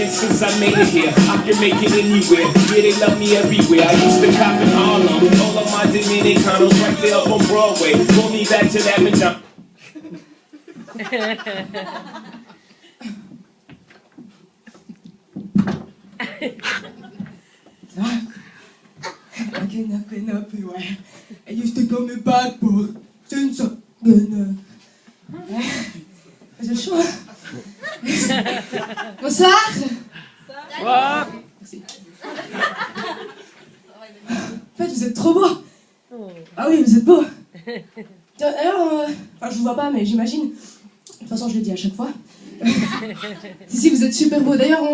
been since I made it here. I can make it anywhere. Yeah, they love me everywhere. I used to cop in Harlem. All of my Dominicanos right there up on Broadway. Pull me back to that Madonna. Everywhere. I used to call me bad boy. Since I'm gonna. J'ai chaud. Bonsoir. Bonsoir. Merci. En fait, vous êtes trop beau. Ah oui, vous êtes beau. D'ailleurs, enfin, je vous vois pas, mais j'imagine. De toute façon, je le dis à chaque fois. Si, vous êtes super beau. D'ailleurs,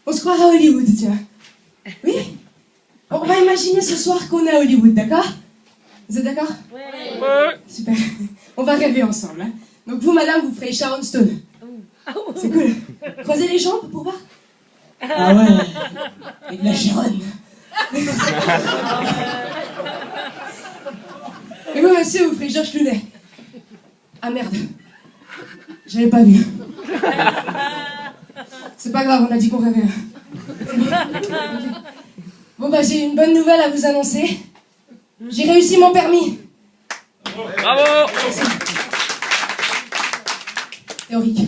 on se croirait à Hollywood, tiens. Oui? On va imaginer ce soir qu'on est à Hollywood, d'accord? Vous êtes d'accord? Ouais. Super. On va rêver ensemble. Hein. Donc vous, madame, vous ferez Sharon Stone. C'est cool. Croisez les jambes pour voir. Ah ouais. Avec la Sharon. Et vous, monsieur, vous ferez Georges Clooney. Ah merde. J'avais pas vu. C'est pas grave, on a dit qu'on rêvait. Bon bah j'ai une bonne nouvelle à vous annoncer. J'ai réussi mon permis. Bravo. Théorique.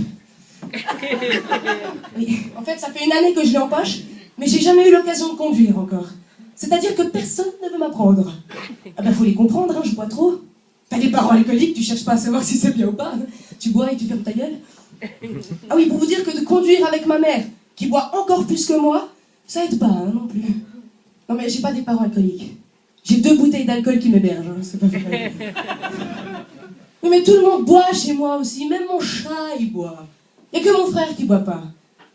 Oui, en fait ça fait une année que je l'ai en poche, mais j'ai jamais eu l'occasion de conduire encore. C'est-à-dire que personne ne veut m'apprendre. Ah bah faut les comprendre, hein, je bois trop. T'as des parents alcooliques, tu cherches pas à savoir si c'est bien ou pas. Tu bois et tu fermes ta gueule. Ah oui, pour vous dire que de conduire avec ma mère, qui boit encore plus que moi, ça aide pas hein, non plus. Non mais j'ai pas des parents alcooliques. J'ai 2 bouteilles d'alcool qui m'hébergent, hein, c'est pas vrai. Oui, mais tout le monde boit chez moi aussi, même mon chat il boit. Y a que mon frère qui boit pas.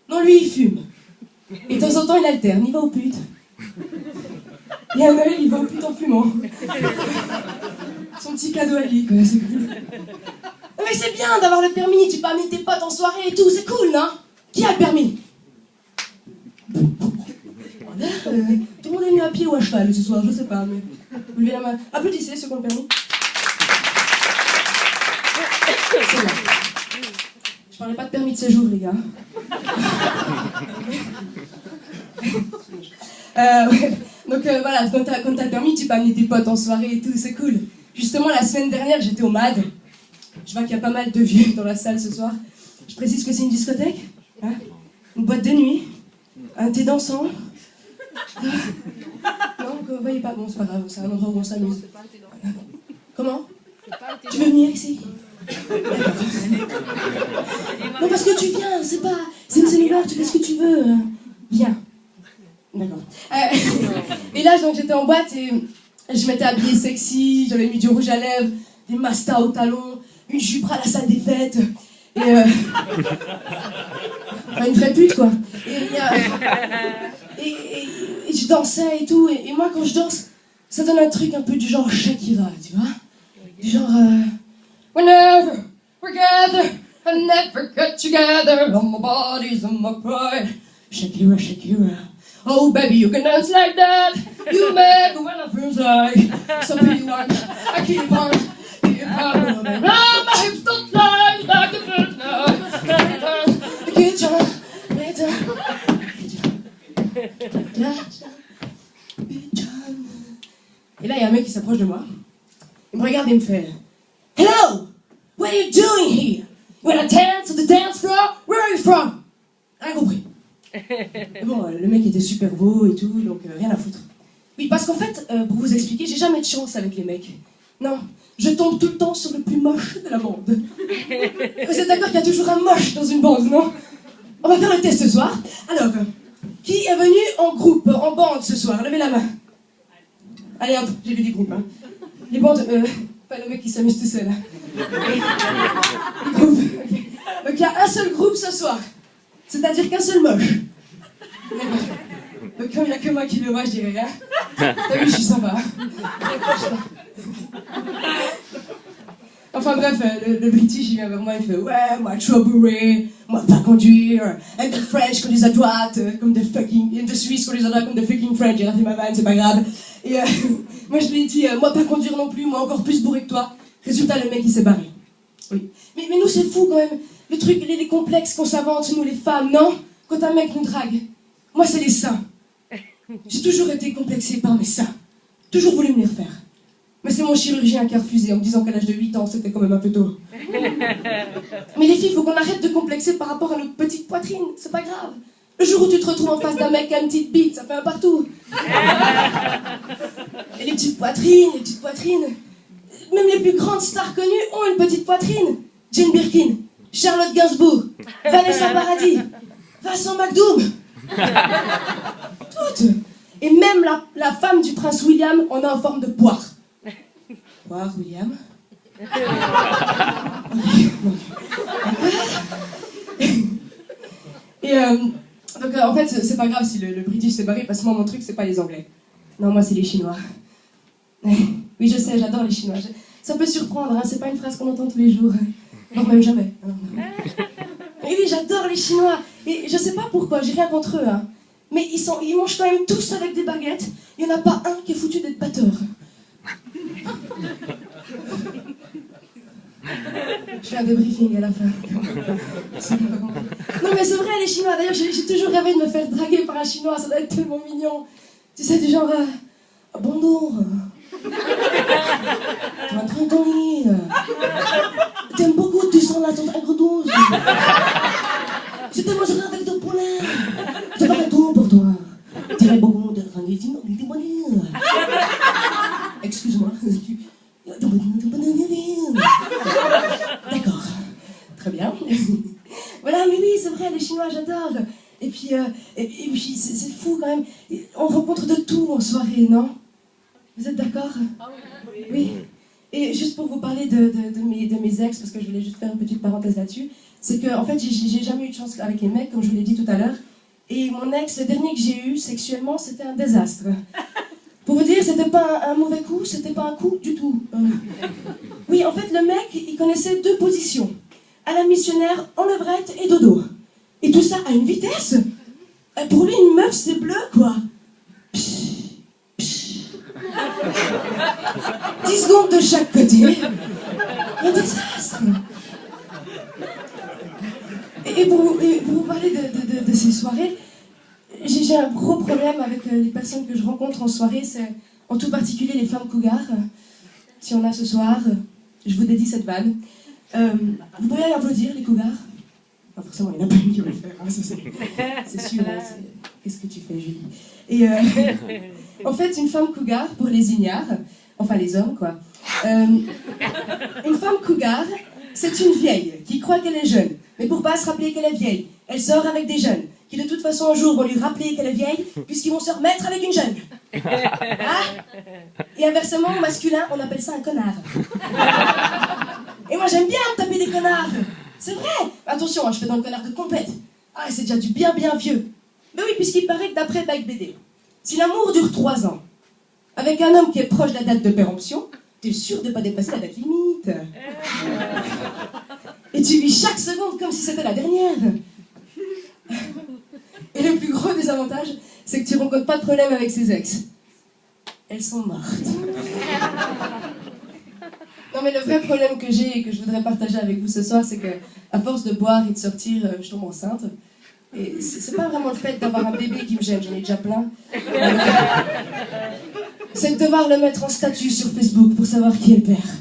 Non, lui il fume. Et de temps en temps il alterne, il va aux putes. Et à Noël il va aux putes en fumant. Son petit cadeau à lui, quoi, c'est cool. Non mais c'est bien d'avoir le permis, tu peux amener tes potes en soirée et tout, c'est cool, non? Qui a le permis? Tout le monde est venu à pied ou à cheval ce soir, je sais pas, mais... Vous levez la main. Applaudissez ceux qui ont le permis. C'est bien. Je parlais pas de permis de séjour, les gars. Ouais. Donc voilà, quand t'as le permis, tu peux amener tes potes en soirée et tout, c'est cool. Justement, la semaine dernière, j'étais au MAD. Je vois qu'il y a pas mal de vieux dans la salle ce soir. Je précise que c'est une discothèque, hein, une boîte de nuit, un thé dansant. Non, vous voyez pas, bon, c'est pas grave, c'est un endroit où on s'amuse. Comment? Tu veux venir ici? Non, parce que tu viens, c'est pas... C'est une scène ouverte, tu fais ce que tu veux. Viens. D'accord. Et là, donc, j'étais en boîte et je m'étais habillée sexy, j'avais mis du rouge à lèvres, des mastas au talon, une jupe à la salle des fêtes. Et enfin, une vraie pute, quoi. Et je dansais et tout. Et moi, quand je danse, ça donne un truc un peu du genre Shakira, tu vois? Du genre... Whenever we're together, I never get together. On my body's on my pride. Shakira, Shakira. Oh, baby, you can dance like that. You make me when I feel like something like I keep on moving. My hips don't lie like a bird now. Get on, get on. Et là, il y a un mec qui s'approche de moi. Il me regarde et me fait Hello! What are you doing here? You wanna dance on the dance floor? Where are you from? Rien compris. Et bon, le mec était super beau et tout, donc rien à foutre. Oui, parce qu'en fait, pour vous expliquer, j'ai jamais de chance avec les mecs. Non, je tombe tout le temps sur le plus moche de la bande. Vous êtes d'accord qu'il y a toujours un moche dans une bande, non? On va faire le test ce soir. Alors, qui est venu en groupe, en bande ce soir? Levez la main. Allez hop, j'ai vu des groupes. Hein. Les bandes, pas le mec qui s'amuse tout seul. Hein. Les groupes, ok. Donc il y a un seul groupe ce soir. C'est-à-dire qu'un seul moche. D'accord. Donc comme il n'y a que moi qui le vois, je dirais rien. T'as vu, je suis sympa. Enfin bref, le British il vient vers moi, il fait ouais, moi trop bourré, moi pas conduire, and the French conduisent à droite, comme des fucking, and the Suisse conduisent à droite comme des fucking French, j'ai raté ma vanne, c'est pas grave. Et moi je lui ai dit, moi pas conduire non plus, moi encore plus bourré que toi. Résultat, le mec il s'est barré. Oui. Mais nous c'est fou quand même, le truc, les complexes qu'on s'invente, nous les femmes, non? quand un mec nous drague, moi c'est les seins. J'ai toujours été complexée par mes seins. Toujours voulu me les refaire. Mais c'est mon chirurgien qui a refusé en me disant qu'à l'âge de 8 ans, c'était quand même un peu tôt. Mais les filles, il faut qu'on arrête de complexer par rapport à notre petite poitrine. C'est pas grave. Le jour où tu te retrouves en face d'un mec qui a une petite bite, ça fait un partout. Et les petites poitrines, même les plus grandes stars connues ont une petite poitrine. Jane Birkin, Charlotte Gainsbourg, Vanessa Paradis, Vincent McDoom. Toutes. Et même la femme du prince William en a en forme de poire. Poire, William. Et donc en fait, c'est pas grave si le British s'est barré, parce que moi, mon truc, c'est pas les Anglais. Non, moi, c'est les Chinois. Oui, je sais, j'adore les Chinois. Ça peut surprendre, hein, c'est pas une phrase qu'on entend tous les jours. Non, même jamais. Et oui, j'adore les Chinois. Et je sais pas pourquoi, j'ai rien contre eux, hein. Mais ils mangent quand même tous avec des baguettes. Il y en a pas un qui est foutu d'être batteur. Je fais un débriefing à la fin. Non mais c'est vrai, les Chinois. D'ailleurs, j'ai toujours rêvé de me faire draguer par un Chinois. Ça doit être tellement mignon. Tu sais, du genre... bonjour. Tu vas très donner. T'aimes beaucoup, tu sens la ton agrodose. Je te mangerai avec de poulet. Je ferai tout pour toi. Tu dirais beaucoup de rangitine, des bonheurs. Excuse-moi. D'accord. Très bien. Voilà, mais oui, c'est vrai, les Chinois, j'adore. Et puis c'est fou quand même. On rencontre de tout en soirée, non? Vous êtes d'accord? Oui. Et juste pour vous parler de mes ex, parce que je voulais juste faire une petite parenthèse là-dessus, c'est que en fait, j'ai jamais eu de chance avec les mecs, comme je vous l'ai dit tout à l'heure. Et mon ex, le dernier que j'ai eu sexuellement, c'était un désastre. Pour vous dire, c'était pas un mauvais coup, c'était pas un coup du tout. Oui, en fait, le mec, il connaissait 2 positions. À la missionnaire, en levrette et dodo. Et tout ça à une vitesse. Pour lui, une meuf, c'est bleu, quoi. 10 secondes de chaque côté. Un désastre. Et pour vous parler de ces soirées, j'ai un gros problème avec les personnes que je rencontre en soirée, c'est en tout particulier les femmes cougars. Si on a ce soir, je vous dédie cette vanne. Vous pouvez applaudir les cougars? Pas forcément, il n'y en a pas une qui va le faire, hein, c'est sûr. Hein, qu'est-ce que tu fais, Julie? Et en fait, une femme cougar, pour les ignares, enfin les hommes, quoi. Une femme cougar, c'est une vieille qui croit qu'elle est jeune, mais pour pas se rappeler qu'elle est vieille, elle sort avec des jeunes qui de toute façon un jour vont lui rappeler qu'elle est vieille, puisqu'ils vont se remettre avec une jeune. Hein? Et inversement, au masculin, on appelle ça un connard. Et moi j'aime bien me taper des connards. C'est vrai. Attention, je fais dans le connard de compète. Ah, c'est déjà du bien vieux. Mais oui, puisqu'il paraît que d'après Bike BD, si l'amour dure 3 ans, avec un homme qui est proche de la date de péremption, t'es sûr de pas dépasser la date limite. Et tu vis chaque seconde comme si c'était la dernière. Et le plus gros désavantage, c'est que tu rencontres pas de problème avec ses ex. Elles sont mortes. Non mais le vrai problème que j'ai et que je voudrais partager avec vous ce soir, c'est que à force de boire et de sortir, je tombe enceinte. Et c'est pas vraiment le fait d'avoir un bébé qui me gêne, j'en ai déjà plein. C'est de devoir le mettre en statut sur Facebook pour savoir qui est le père.